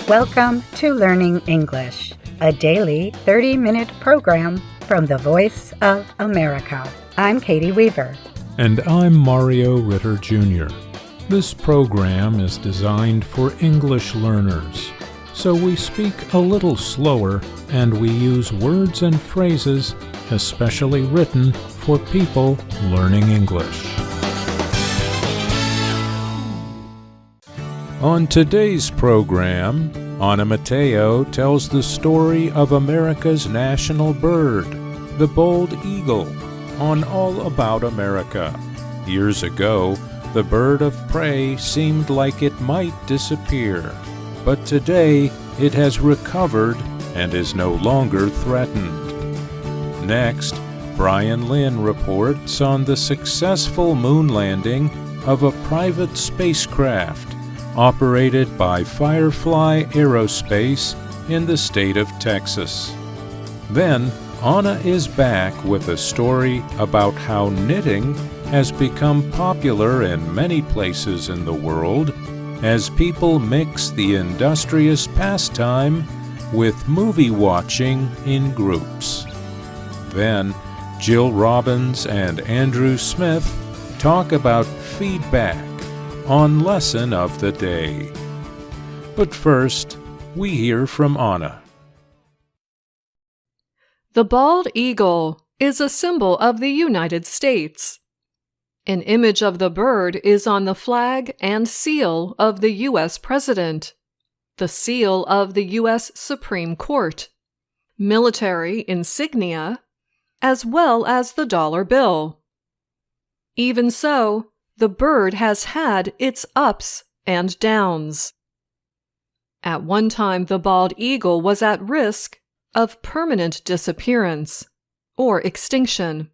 Welcome to Learning English, a daily 30-minute program from the Voice of America. I'm Katie Weaver. And I'm Mario Ritter Jr. This program is designed for English learners, so we speak a little slower and we use words and phrases especially written for people learning English. On today's program, Ana Mateo tells the story of America's national bird, the bald eagle, on All About America. Years ago, the bird of prey seemed like it might disappear, but today it has recovered and is no longer threatened. Next, Brian Lynn reports on the successful moon landing of a private spacecraft operated by Firefly Aerospace in the state of Texas. Then, Ana is back with a story about how knitting has become popular in many places in the world as people mix the industrious pastime with movie watching in groups. Then, Jill Robbins and Andrew Smith talk about feedback on Lesson of the Day. But first, we hear from Ana. The bald eagle is a symbol of the United States. An image of the bird is on the flag and seal of the U.S. President, the seal of the U.S. Supreme Court, military insignia, as well as the dollar bill. Even so, the bird has had its ups and downs. At one time, the bald eagle was at risk of permanent disappearance or extinction.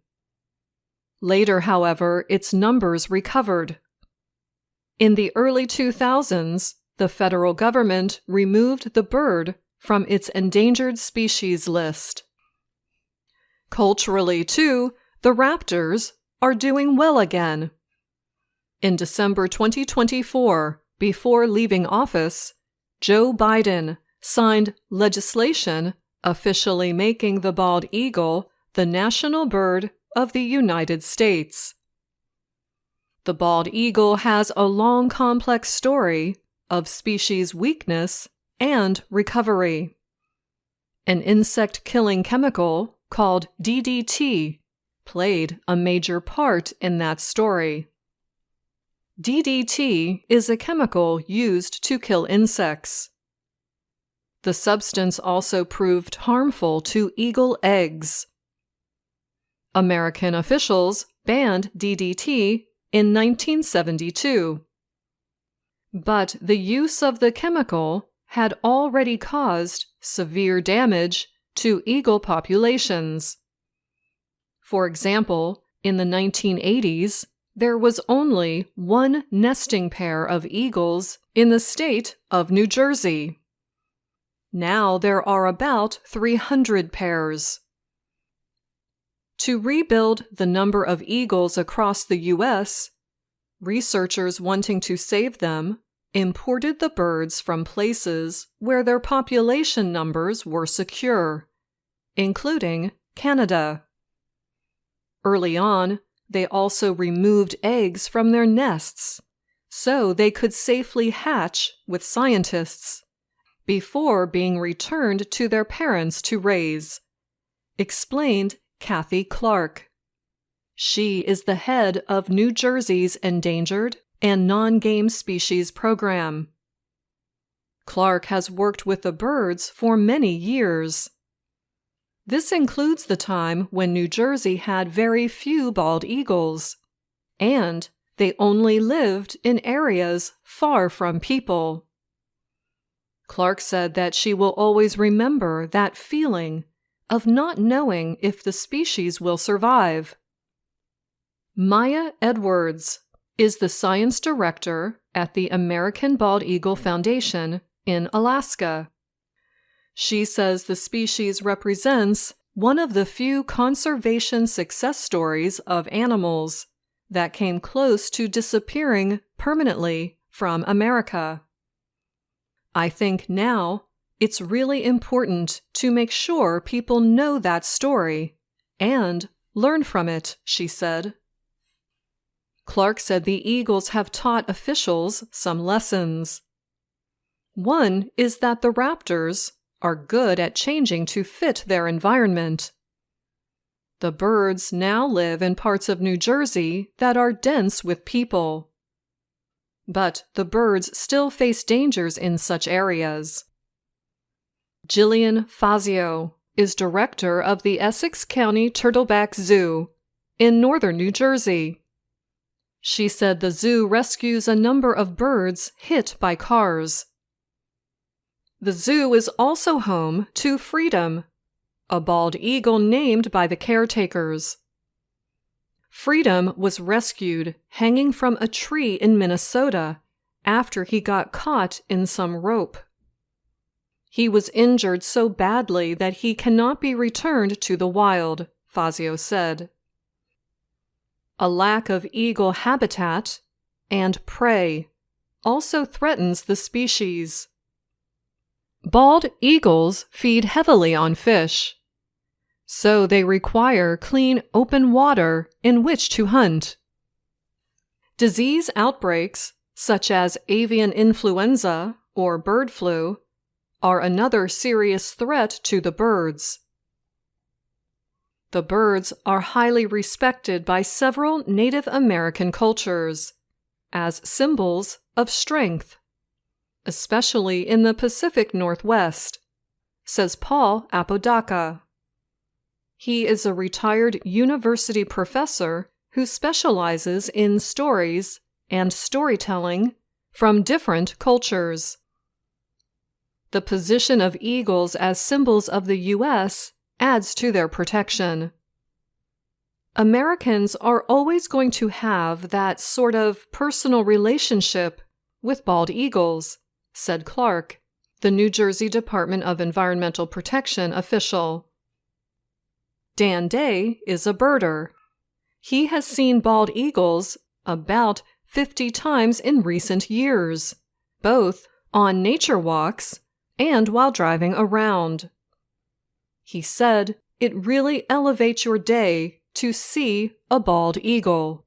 Later, however, its numbers recovered. In the early 2000s, the federal government removed the bird from its endangered species list. Culturally, too, the raptors are doing well again. In December 2024, before leaving office, Joe Biden signed legislation officially making the bald eagle the national bird of the United States. The bald eagle has a long, complex story of species weakness and recovery. An insect-killing chemical called DDT played a major part in that story. DDT is a chemical used to kill insects. The substance also proved harmful to eagle eggs. American officials banned DDT in 1972. But the use of the chemical had already caused severe damage to eagle populations. For example, in the 1980s, there was only one nesting pair of eagles in the state of New Jersey. Now there are about 300 pairs. To rebuild the number of eagles across the U.S., researchers wanting to save them imported the birds from places where their population numbers were secure, including Canada. Early on, they also removed eggs from their nests so they could safely hatch with scientists before being returned to their parents to raise, explained Kathy Clark. She is the head of New Jersey's Endangered and Non-Game Species Program. Clark has worked with the birds for many years. This includes the time when New Jersey had very few bald eagles, and they only lived in areas far from people. Clark said that she will always remember that feeling of not knowing if the species will survive. Maya Edwards is the science director at the American Bald Eagle Foundation in Alaska. She says the species represents one of the few conservation success stories of animals that came close to disappearing permanently from America. I think now it's really important to make sure people know that story and learn from it, she said. Clark said the Eagles have taught officials some lessons. One is that the raptors are good at changing to fit their environment. The birds now live in parts of New Jersey that are dense with people. But the birds still face dangers in such areas. Jillian Fazio is director of the Essex County Turtleback Zoo in northern New Jersey. She said the zoo rescues a number of birds hit by cars. The zoo is also home to Freedom, a bald eagle named by the caretakers. Freedom was rescued hanging from a tree in Minnesota after he got caught in some rope. He was injured so badly that he cannot be returned to the wild, Fazio said. A lack of eagle habitat and prey also threatens the species. Bald eagles feed heavily on fish, so they require clean open water in which to hunt. Disease outbreaks, such as avian influenza or bird flu, are another serious threat to the birds. The birds are highly respected by several Native American cultures as symbols of strength, especially in the Pacific Northwest, says Paul Apodaca. He is a retired university professor who specializes in stories and storytelling from different cultures. The position of eagles as symbols of the U.S. adds to their protection. Americans are always going to have that sort of personal relationship with bald eagles, said Clark, the New Jersey Department of Environmental Protection official. Dan Day is a birder. He has seen bald eagles about 50 times in recent years, both on nature walks and while driving around. He said it really elevates your day to see a bald eagle.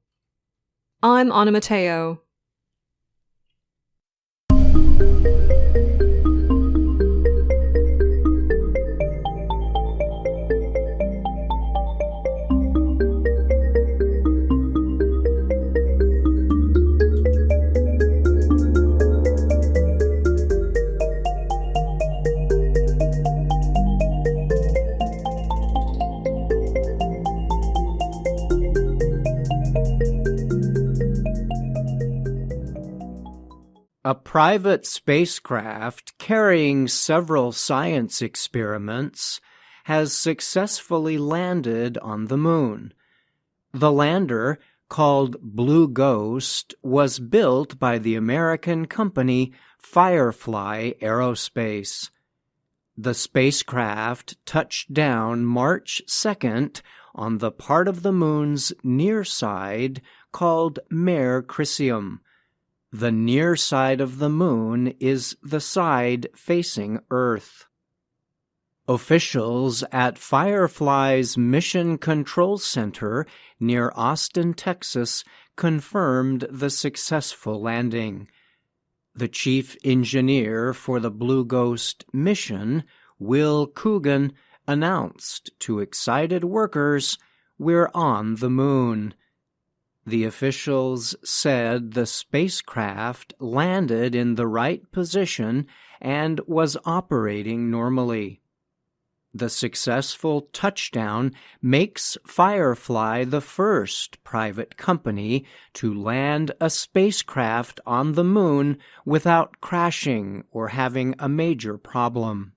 I'm Anna Mateo. A private spacecraft carrying several science experiments has successfully landed on the moon. The lander, called Blue Ghost, was built by the American company Firefly Aerospace. The spacecraft touched down March 2nd on the part of the moon's near side called Mare Crisium. The near side of the moon is the side facing Earth. Officials at Firefly's Mission Control Center near Austin, Texas, confirmed the successful landing. The chief engineer for the Blue Ghost mission, Will Coogan, announced to excited workers, "We're on the moon." The officials said the spacecraft landed in the right position and was operating normally. The successful touchdown makes Firefly the first private company to land a spacecraft on the moon without crashing or having a major problem.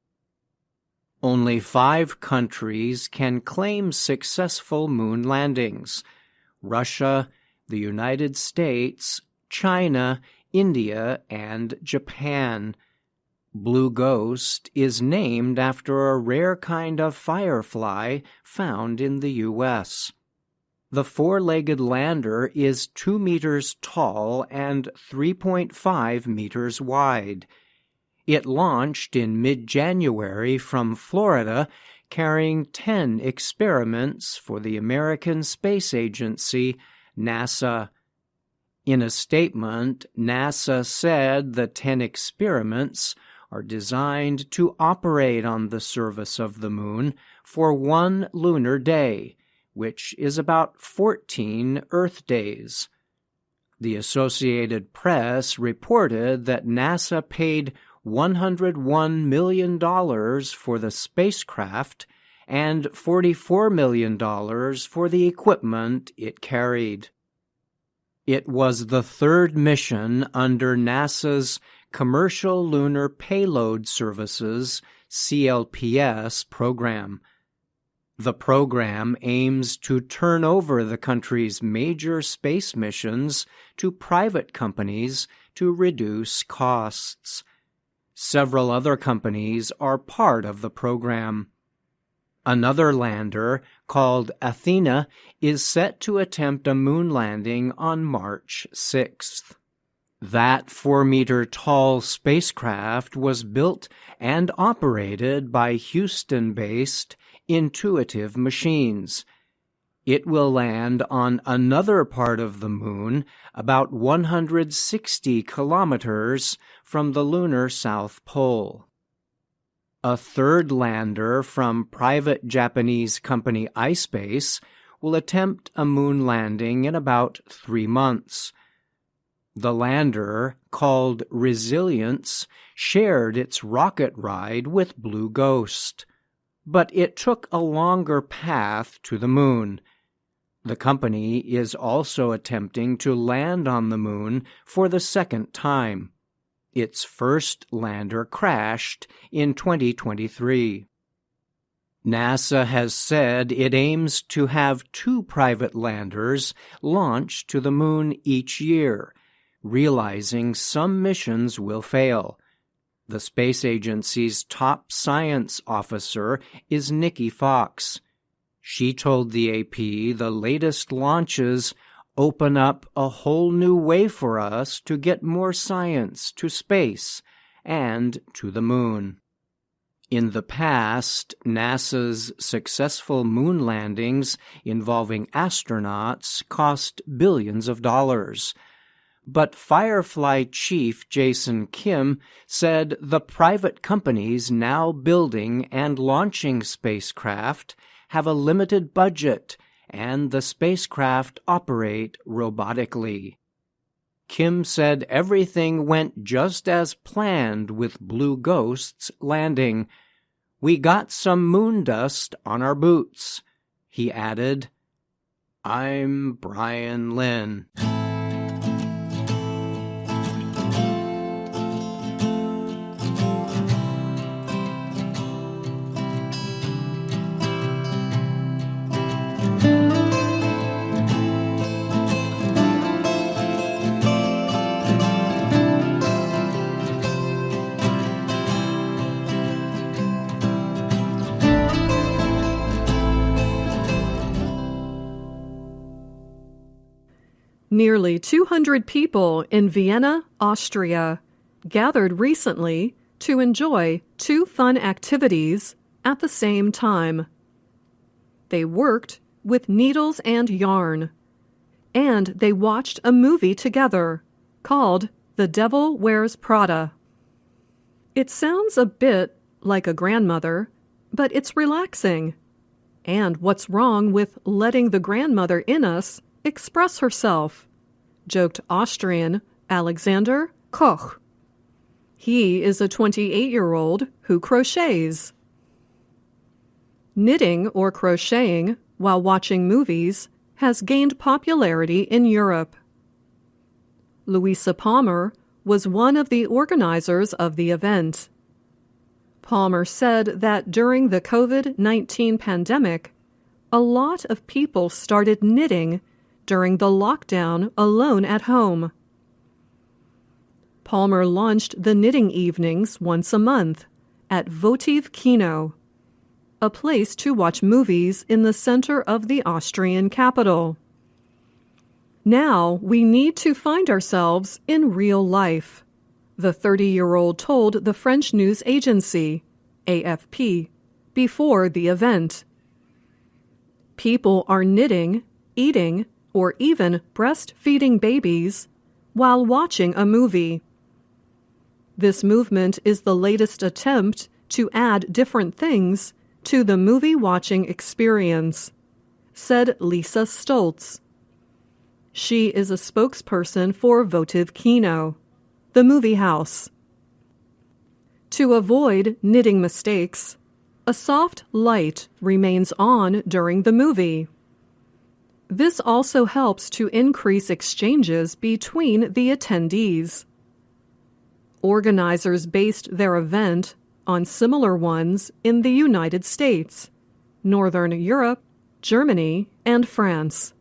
Only 5 countries can claim successful moon landings: Russia, the United States, China, India, and Japan. Blue Ghost is named after a rare kind of firefly found in the U.S. The 4-legged lander is 2 meters tall and 3.5 meters wide. It launched in mid-January from Florida, carrying 10 experiments for the American Space Agency, NASA. In a statement, NASA said the 10 experiments are designed to operate on the surface of the Moon for 1 lunar day, which is about 14 Earth days. The Associated Press reported that NASA paid $101 million for the spacecraft and $44 million for the equipment it carried. It was the third mission under NASA's Commercial Lunar Payload Services, CLPS, program. The program aims to turn over the country's major space missions to private companies to reduce costs. Several other companies are part of the program. Another lander, called Athena, is set to attempt a moon landing on March 6th. That 4-meter-tall spacecraft was built and operated by Houston-based Intuitive Machines. It will land on another part of the Moon, about 160 kilometers from the lunar South Pole. A third lander from private Japanese company iSpace will attempt a moon landing in about 3 months. The lander, called Resilience, shared its rocket ride with Blue Ghost, but it took a longer path to the Moon. The company is also attempting to land on the Moon for the second time. Its first lander crashed in 2023. NASA has said it aims to have 2 private landers launched to the Moon each year, realizing some missions will fail. The space agency's top science officer is Nikki Fox. She told the AP the latest launches open up a whole new way for us to get more science to space and to the Moon. In the past, NASA's successful moon landings involving astronauts cost billions of dollars. But Firefly chief Jason Kim said the private companies now building and launching spacecraft have a limited budget, and the spacecraft operate robotically. Kim said everything went just as planned with Blue Ghost's landing. "We got some moon dust on our boots," he added. I'm Brian Lynn. Nearly 200 people in Vienna, Austria, gathered recently to enjoy 2 fun activities at the same time. They worked with needles and yarn, and they watched a movie together called The Devil Wears Prada. It sounds a bit like a grandmother, but it's relaxing. And what's wrong with letting the grandmother in us express herself, joked Austrian Alexander Koch. He is a 28-year-old who crochets. Knitting or crocheting while watching movies has gained popularity in Europe. Louisa Palmer was one of the organizers of the event. Palmer said that during the COVID-19 pandemic, a lot of people started knitting during the lockdown alone at home. Palmer launched the knitting evenings once a month at Votive Kino, a place to watch movies in the center of the Austrian capital. Now we need to find ourselves in real life. the 30-year-old told the French news agency, AFP, before the event. People are knitting, eating, or even breastfeeding babies while watching a movie. This movement is the latest attempt to add different things to the movie-watching experience, said Lisa Stoltz. She is a spokesperson for Votive Kino, the movie house. To avoid knitting mistakes, a soft light remains on during the movie. This also helps to increase exchanges between the attendees. Organizers based their event on similar ones in the United States, Northern Europe, Germany, and France.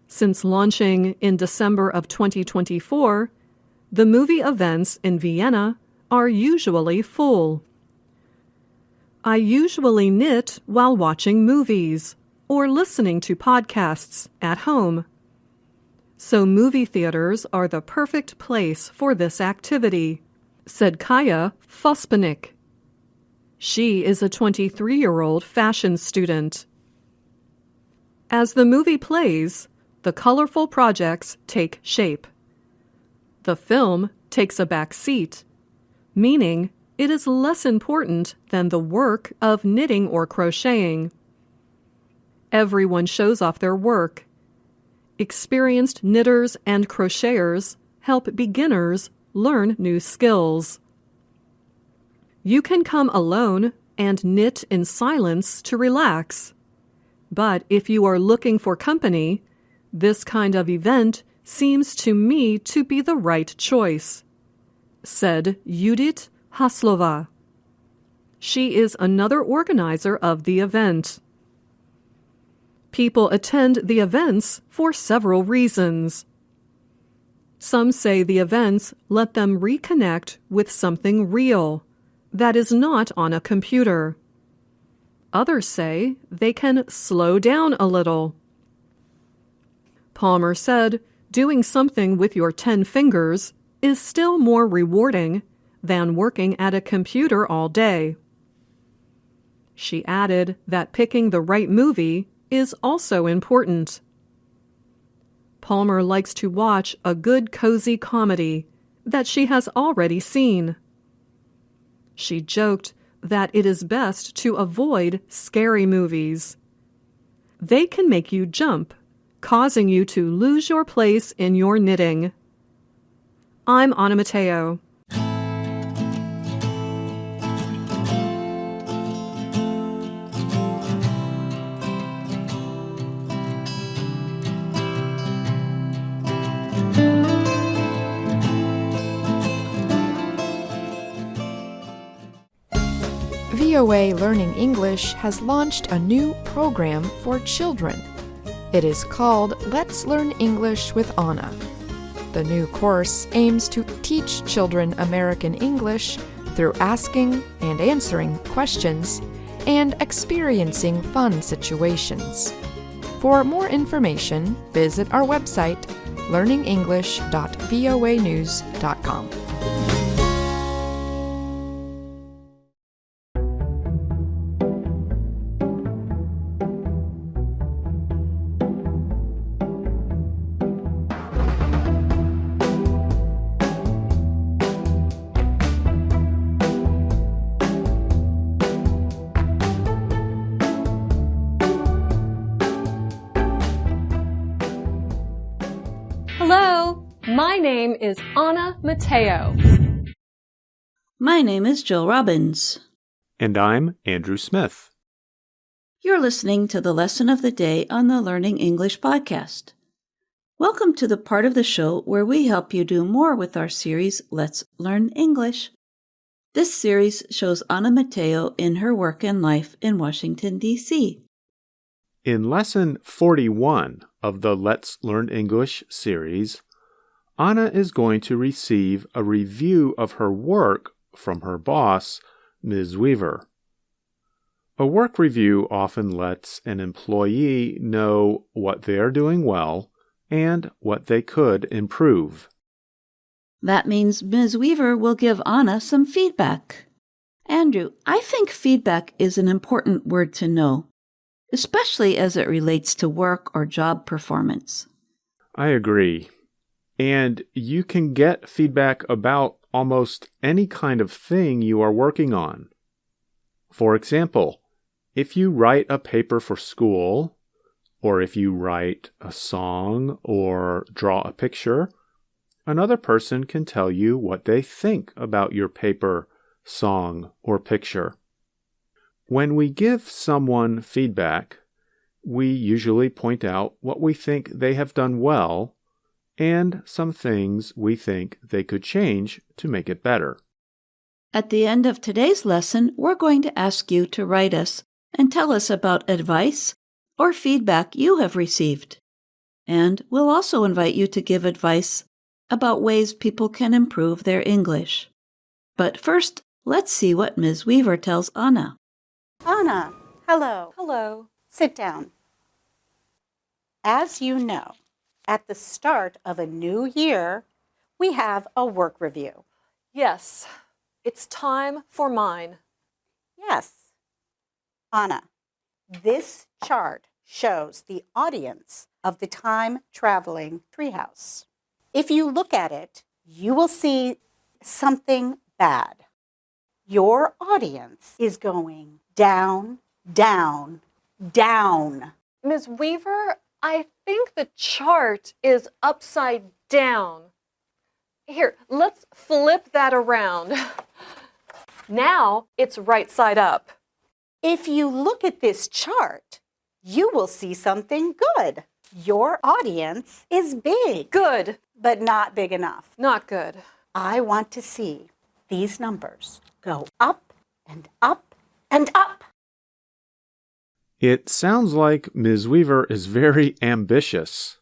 Since launching in December of 2024, the movie events in Vienna are usually full. I usually knit while watching movies or listening to podcasts at home. So movie theaters are the perfect place for this activity, said Kaya Fospanik. She is a 23-year-old fashion student. As the movie plays, the colorful projects take shape. The film takes a back seat, meaning it is less important than the work of knitting or crocheting. Everyone shows off their work. Experienced knitters and crocheters help beginners learn new skills. You can come alone and knit in silence to relax. But if you are looking for company, this kind of event seems to me to be the right choice, said Judith Haslova. She is another organizer of the event. People attend the events for several reasons. Some say the events let them reconnect with something real that is not on a computer. Others say they can slow down a little. Palmer said doing something with your 10 fingers is still more rewarding than working at a computer all day. She added that picking the right movie is also important. Palmer likes to watch a good cozy comedy that she has already seen. She joked that it is best to avoid scary movies. They can make you jump, causing you to lose your place in your knitting. I'm Anna Mateo. VOA Learning English has launched a new program for children. It is called Let's Learn English with Anna. The new course aims to teach children American English through asking and answering questions and experiencing fun situations. For more information, visit our website, learningenglish.voanews.com. Hello, my name is Anna Mateo. My name is Jill Robbins. And I'm Andrew Smith. You're listening to the lesson of the day on the Learning English podcast. Welcome to the part of the show where we help you do more with our series, Let's Learn English. This series shows Anna Mateo in her work and life in Washington, D.C. In Lesson 41 of the Let's Learn English series, Anna is going to receive a review of her work from her boss, Ms. Weaver. A work review often lets an employee know what they are doing well and what they could improve. That means Ms. Weaver will give Anna some feedback. Andrew, I think feedback is an important word to know, especially as it relates to work or job performance. I agree. And you can get feedback about almost any kind of thing you are working on. For example, if you write a paper for school, or if you write a song or draw a picture, another person can tell you what they think about your paper, song, or picture. When we give someone feedback, we usually point out what we think they have done well and some things we think they could change to make it better. At the end of today's lesson, we're going to ask you to write us and tell us about advice or feedback you have received. And we'll also invite you to give advice about ways people can improve their English. But first, let's see what Ms. Weaver tells Anna. Anna, hello. Hello. Sit down. As you know, at the start of a new year, we have a work review. Yes, it's time for mine. Yes. Anna, this chart shows the audience of the time-traveling treehouse. If you look at it, you will see something bad. Your audience is going down, down, down. Ms. Weaver, I think the chart is upside down. Here, let's flip that around. Now it's right side up. If you look at this chart, you will see something good. Your audience is big. Good. But not big enough. Not good. I want to see these numbers go up and up and up. It sounds like Ms. Weaver is very ambitious.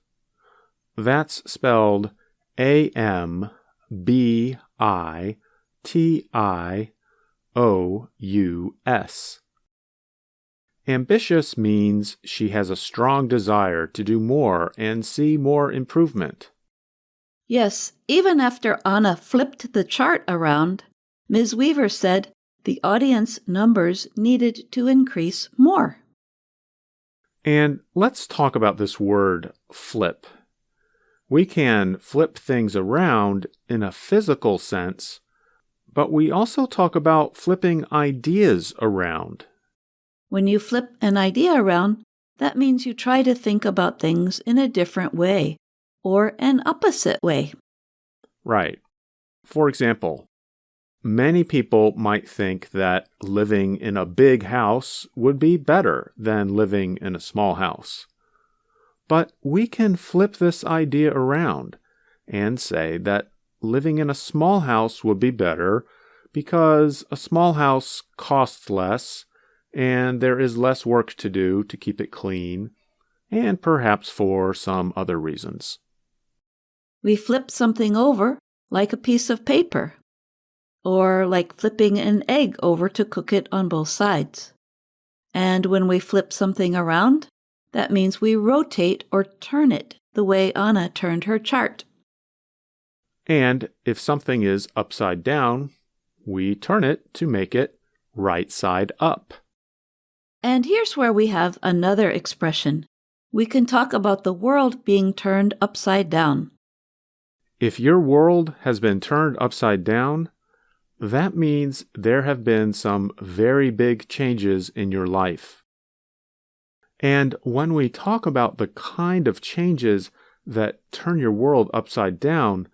That's spelled A-M-B-I-T-I-O-U-S. Ambitious means she has a strong desire to do more and see more improvement. Yes, even after Anna flipped the chart around, Ms. Weaver said the audience numbers needed to increase more. And let's talk about this word, flip. We can flip things around in a physical sense, but we also talk about flipping ideas around. When you flip an idea around, that means you try to think about things in a different way, or an opposite way. Right. For example, many people might think that living in a big house would be better than living in a small house. But we can flip this idea around and say that living in a small house would be better because a small house costs less and there is less work to do to keep it clean, and perhaps for some other reasons. We flip something over like a piece of paper, or like flipping an egg over to cook it on both sides. And when we flip something around, that means we rotate or turn it the way Anna turned her chart. And if something is upside down, we turn it to make it right side up. And here's where we have another expression. We can talk about the world being turned upside down. If your world has been turned upside down, that means there have been some very big changes in your life. And when we talk about the kind of changes that turn your world upside down,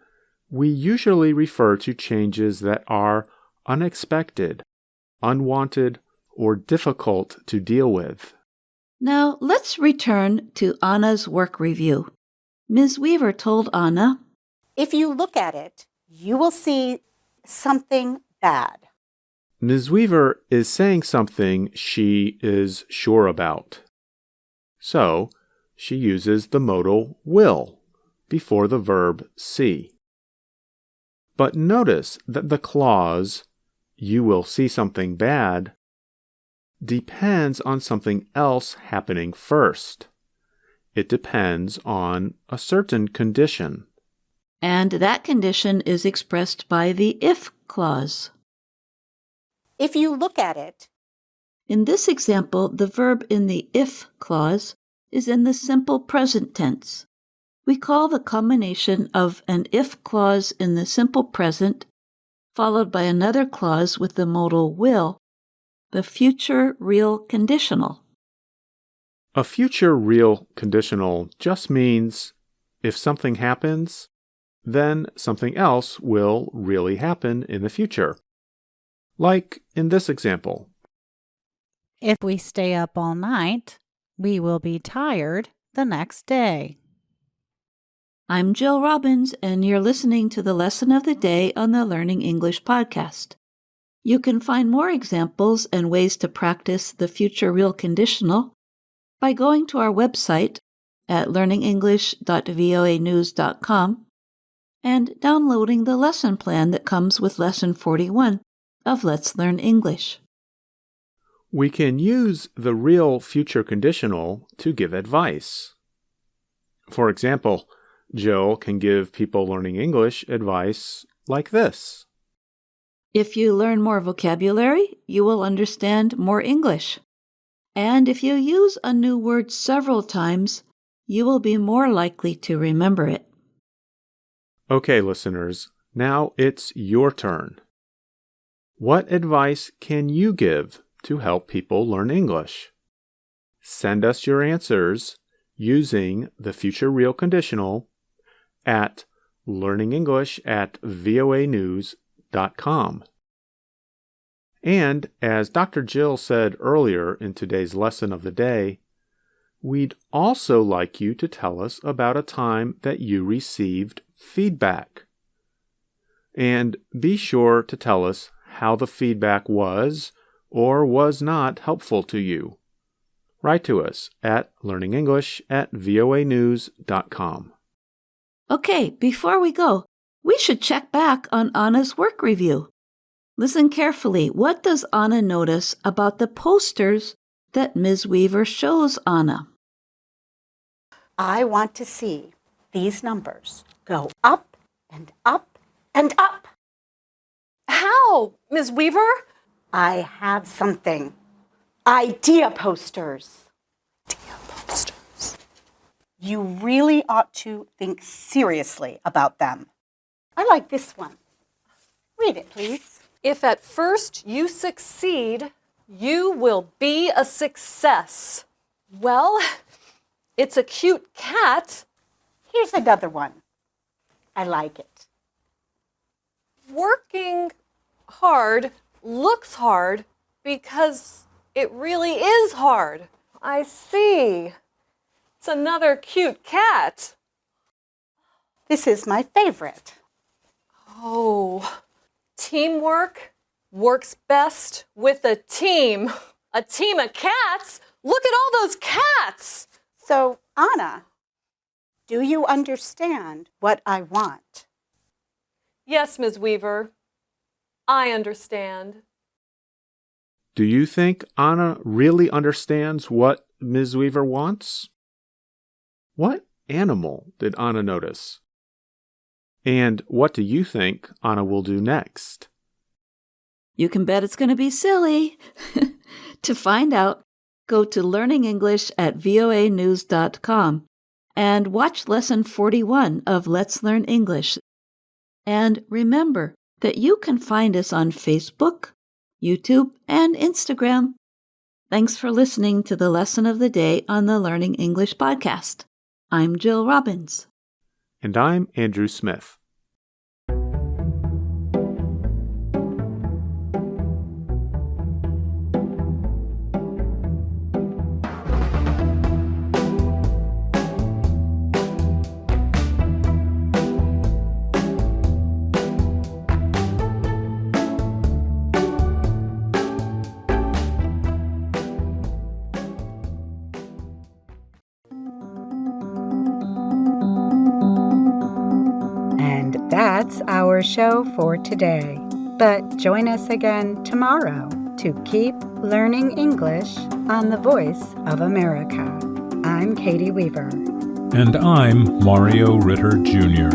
we usually refer to changes that are unexpected, unwanted, or difficult to deal with. Now let's return to Anna's work review. Ms. Weaver told Anna, If you look at it, you will see something bad. Ms. Weaver is saying something she is sure about. So, she uses the modal will before the verb see. But notice that the clause, you will see something bad, depends on something else happening first. It depends on a certain condition. and that condition is expressed by the if clause. If you look at it, In this example, the verb in the if clause is in the simple present tense. We call the combination of an if clause in the simple present, followed by another clause with the modal will, the future real conditional. A future real conditional just means if something happens, then something else will really happen in the future. Like in this example. If we stay up all night, we will be tired the next day. I'm Jill Robbins, and you're listening to the Lesson of the Day on the Learning English podcast. You can find more examples and ways to practice the future real conditional by going to our website at learningenglish.voanews.com and downloading the lesson plan that comes with Lesson 41 of Let's Learn English. We can use the real future conditional to give advice. For example, Jill can give people learning English advice like this. If you learn more vocabulary, you will understand more English. And if you use a new word several times, you will be more likely to remember it. Okay, listeners, now it's your turn. What advice can you give to help people learn English? Send us your answers using the future real conditional at learningenglish@voanews.com. And as Dr. Jill said earlier in today's lesson of the day, we'd also like you to tell us about a time that you received feedback. And be sure to tell us how the feedback was or was not helpful to you. Write to us at learningenglish@voanews.com. Okay, before we go, we should check back on Anna's work review. Listen carefully. What does Anna notice about the posters that Ms. Weaver shows Anna? I want to see these numbers go up and up and up. How, Ms. Weaver? I have something. Idea posters. You really ought to think seriously about them. I like this one. Read it, please. If at first you succeed, you will be a success. Well, it's a cute cat. Here's another one. I like it. Working hard looks hard because it really is hard. I see. It's another cute cat. This is my favorite. Oh, teamwork works best with a team. A team of cats? Look at all those cats! So, Anna, do you understand what I want? Yes, Ms. Weaver. I understand. Do you think Anna really understands what Ms. Weaver wants? What animal did Anna notice? And what do you think Anna will do next? You can bet it's going to be silly. To find out, go to learningenglish@voanews.com and watch Lesson 41 of Let's Learn English. And remember that you can find us on Facebook, YouTube, and Instagram. Thanks for listening to the Lesson of the Day on the Learning English podcast. I'm Jill Robbins. And I'm Andrew Smith. That's our show for today. But join us again tomorrow to keep learning English on the Voice of America. I'm Katie Weaver. And I'm Mario Ritter Jr.